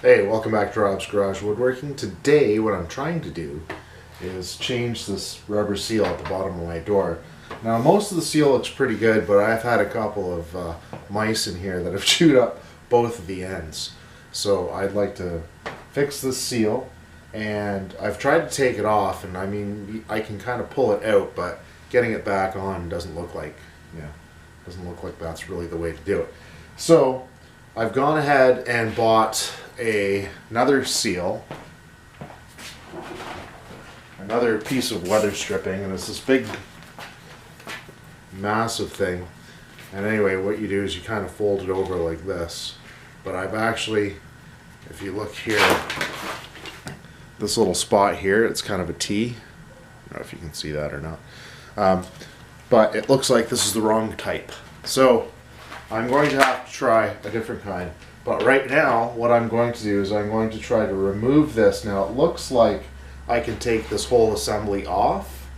Hey, welcome back to Rob's Garage Woodworking. Today, what I'm trying to do is change this rubber seal at the bottom of my door. Now, most of the seal looks pretty good, but I've had a couple of mice in here that have chewed up both of the ends. So I'd like to fix this seal, and I've tried to take it off, and I mean, I can kind of pull it out, but getting it back on doesn't look like, that's really the way to do it. So I've gone ahead and bought another seal, another piece of weather stripping, and it's this big massive thing. And anyway, what you do is you kind of fold it over like this, but I've actually, if you look here, this little spot here, it's kind of a T. I don't know if you can see that or not, but it looks like this is the wrong type, so I'm going to have to try a different kind. But right now, what I'm going to do is I'm going to try to remove this. Now it looks like I can take this whole assembly off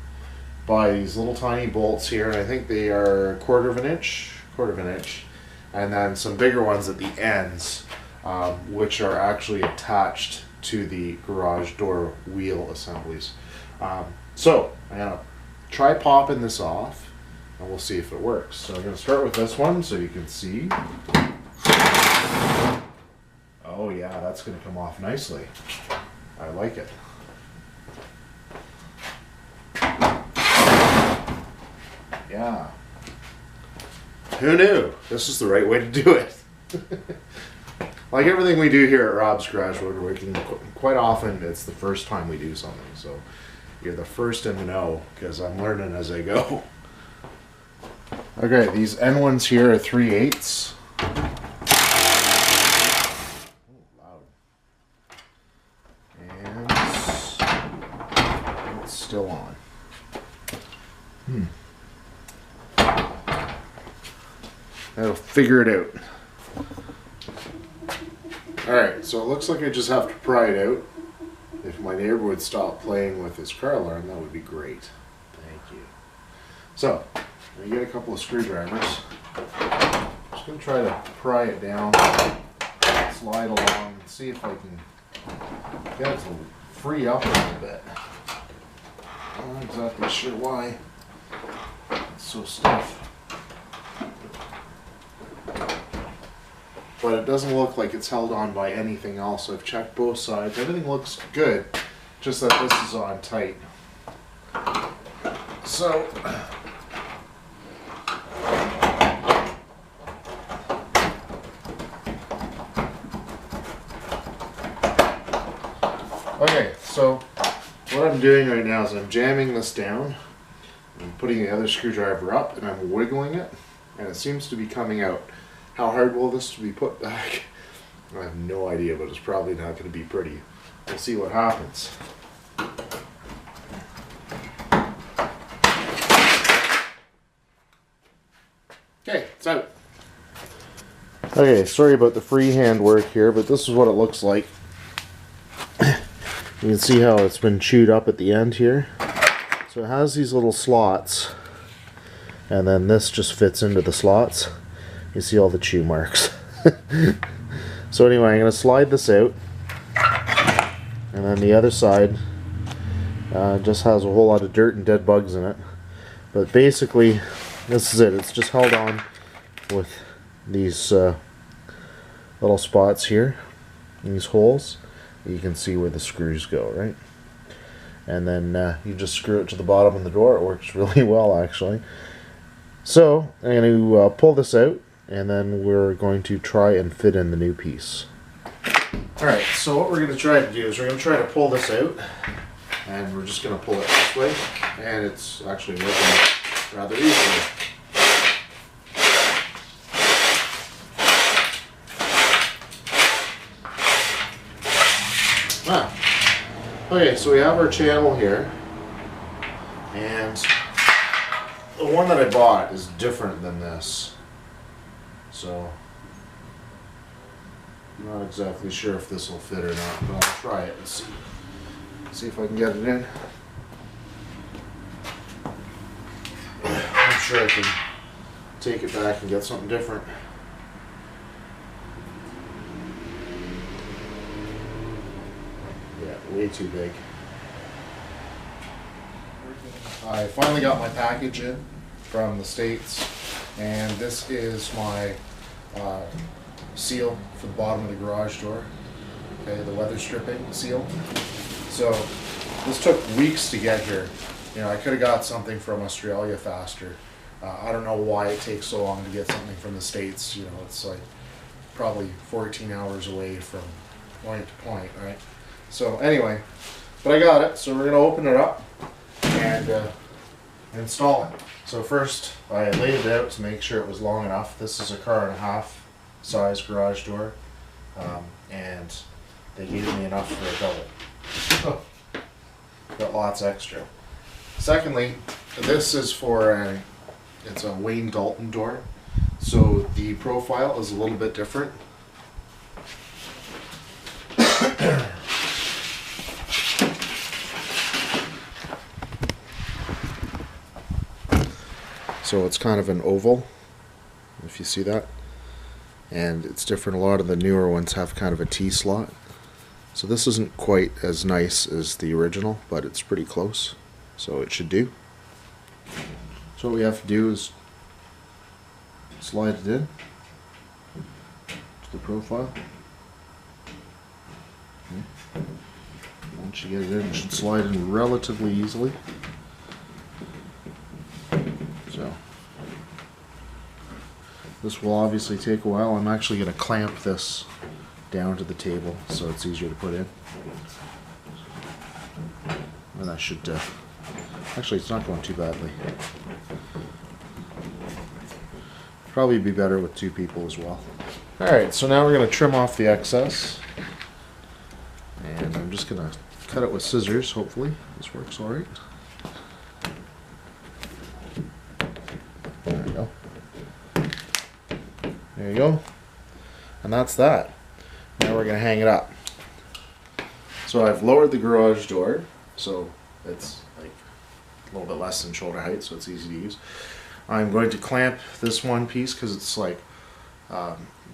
by these little tiny bolts here, and I think they are quarter of an inch, and then some bigger ones at the ends, which are actually attached to the garage door wheel assemblies. So I'm going to try popping this off, and we'll see if it works. So I'm going to start with this one so you can see. Oh yeah, that's going to come off nicely. I like it. Yeah. Who knew? This is the right way to do it. Like everything we do here at Rob's Garage Woodworking, quite often it's the first time we do something. So you're the first in to know, because I'm learning as I go. Okay, these end ones here are 3/8. Still on. I'll figure it out. Alright, so it looks like I just have to pry it out. If my neighbor would stop playing with his car alarm, that would be great. Thank you. So, I get a couple of screwdrivers. I'm just going to try to pry it down, slide along, and see if I can get it to free up a little bit. I'm not exactly sure why it's so stiff, but it doesn't look like it's held on by anything else. I've checked both sides, everything looks good, just that this is on tight. So okay, so what I'm doing right now is I'm jamming this down, I'm putting the other screwdriver up, and I'm wiggling it, and it seems to be coming out. How hard will this be put back? I have no idea, but it's probably not going to be pretty. We'll see what happens. Okay, it's out. Okay, sorry about the freehand work here, but this is what it looks like. You can see how it's been chewed up at the end here. So it has these little slots, and then this just fits into the slots. You see all the chew marks. So anyway, I'm going to slide this out, and then the other side just has a whole lot of dirt and dead bugs in it. But basically, this is it. It's just held on with these little spots here, these holes. You can see where the screws go, right? And then you just screw it to the bottom of the door. It works really well, actually. So I'm going to pull this out, and then we're going to try and fit in the new piece. Alright, so what we're going to try to do is we're going to try to pull this out, and we're just going to pull it this way, and it's actually working rather easily. Okay, so we have our channel here, and the one that I bought is different than this, so I'm not exactly sure if this will fit or not, but I'll try it and see if I can get it in. I'm sure I can take it back and get something different. way too big. I finally got my package in from the States, and this is my seal for the bottom of the garage door. Okay, the weather stripping seal. So this took weeks to get here. You know, I could have got something from Australia faster. I don't know why it takes so long to get something from the States. You know, it's like probably 14 hours away from point to point, right? So anyway, but I got it, so we're gonna open it up and install it. So first, I laid it out to make sure it was long enough. This is a 1.5 car size garage door, and they gave me enough for a double. Got lots extra. Secondly, this is for it's a Wayne Dalton door, so the profile is a little bit different. So it's kind of an oval, if you see that, and it's different. A lot of the newer ones have kind of a T-slot. So this isn't quite as nice as the original, but it's pretty close, so it should do. So what we have to do is slide it in to the profile. Once you get it in, it should slide in relatively easily. So this will obviously take a while. I'm actually going to clamp this down to the table so it's easier to put in. And I should actually, it's not going too badly. Probably be better with 2 people as well. Alright, so now we're going to trim off the excess. And I'm just going to cut it with scissors, hopefully. This works alright. There we go. There you go. And that's that. Now we're going to hang it up. So I've lowered the garage door, so it's like a little bit less than shoulder height, so it's easy to use. I'm going to clamp this one piece because it's like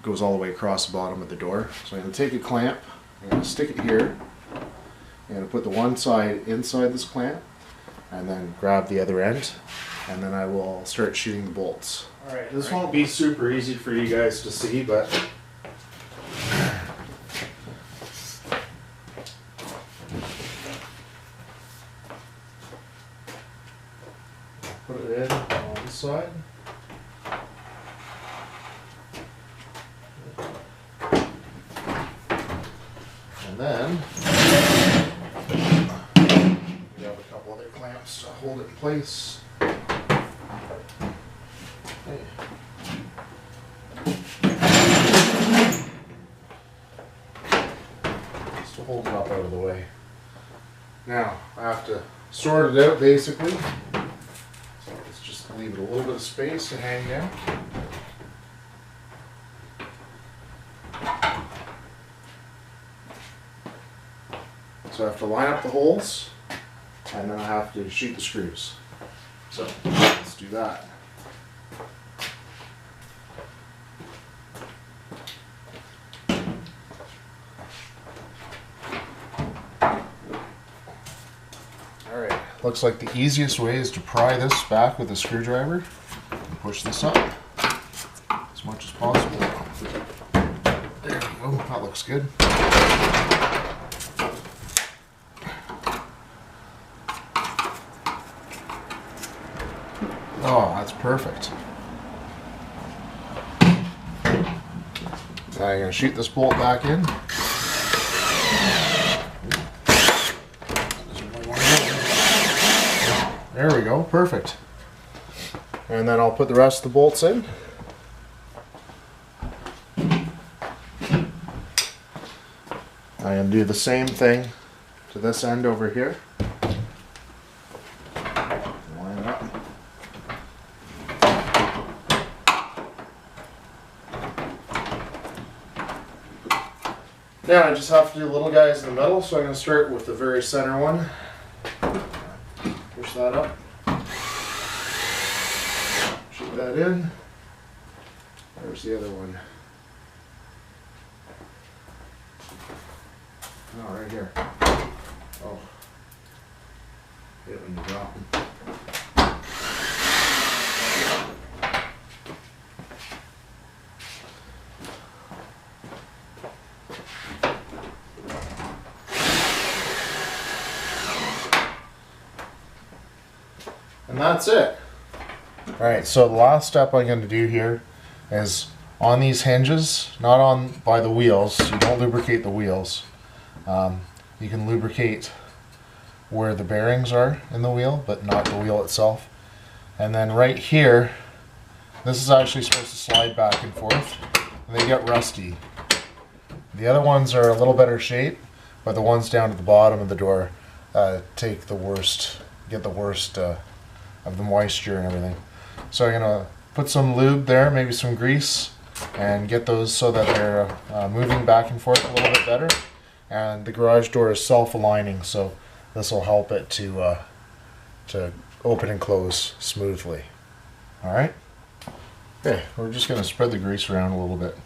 goes all the way across the bottom of the door. So I'm going to take a clamp, I'm going to stick it here, I'm going to put the one side inside this clamp, and then grab the other end, and then I will start shooting the bolts. Alright, this won't be super easy for you guys to see, but put it in on this side. And then we have a couple other clamps to hold it in place. Okay. Just to hold it up out of the way. Now I have to sort it out basically. So let's just leave it a little bit of space to hang down. So I have to line up the holes, and then I have to shoot the screws. So let's do that. Alright, looks like the easiest way is to pry this back with a screwdriver and push this up as much as possible. There we go, that looks good. Oh, that's perfect. Now I'm going to shoot this bolt back in. There we go, perfect. And then I'll put the rest of the bolts in. I'm going to do the same thing to this end over here. Line it up. Now I just have to do the little guys in the middle, so I'm going to start with the very center one. Push that up. Shoot that in. There's the other one. Oh, right here. Oh. Hit when you drop them. And that's it. Alright, so the last step I'm going to do here is on these hinges, not on by the wheels, you don't lubricate the wheels. You can lubricate where the bearings are in the wheel, but not the wheel itself. And then right here, this is actually supposed to slide back and forth, and they get rusty. The other ones are a little better shape, but the ones down at the bottom of the door get the worst of the moisture and everything. So I'm going to put some lube there, maybe some grease, and get those so that they're moving back and forth a little bit better. And the garage door is self-aligning, so this will help it to open and close smoothly. All right. Okay, we're just going to spread the grease around a little bit.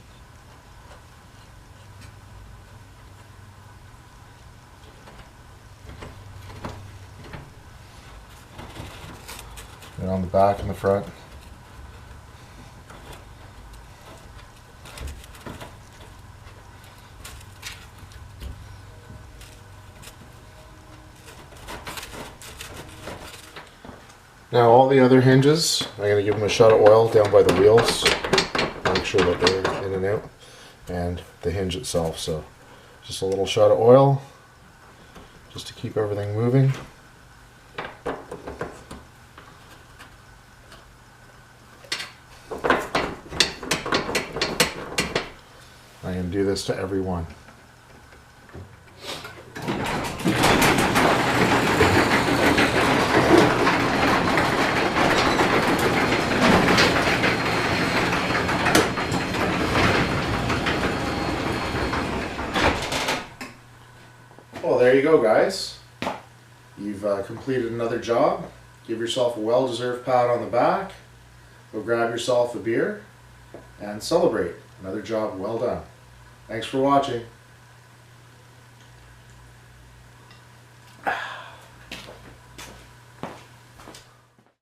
And on the back and the front. Now all the other hinges, I'm going to give them a shot of oil down by the wheels, make sure that they're in and out, and the hinge itself. So just a little shot of oil, just to keep everything moving. I can do this to every one. Well, there you go, guys. You've completed another job. Give yourself a well-deserved pat on the back. Go grab yourself a beer and celebrate. Another job well done. Thanks for watching.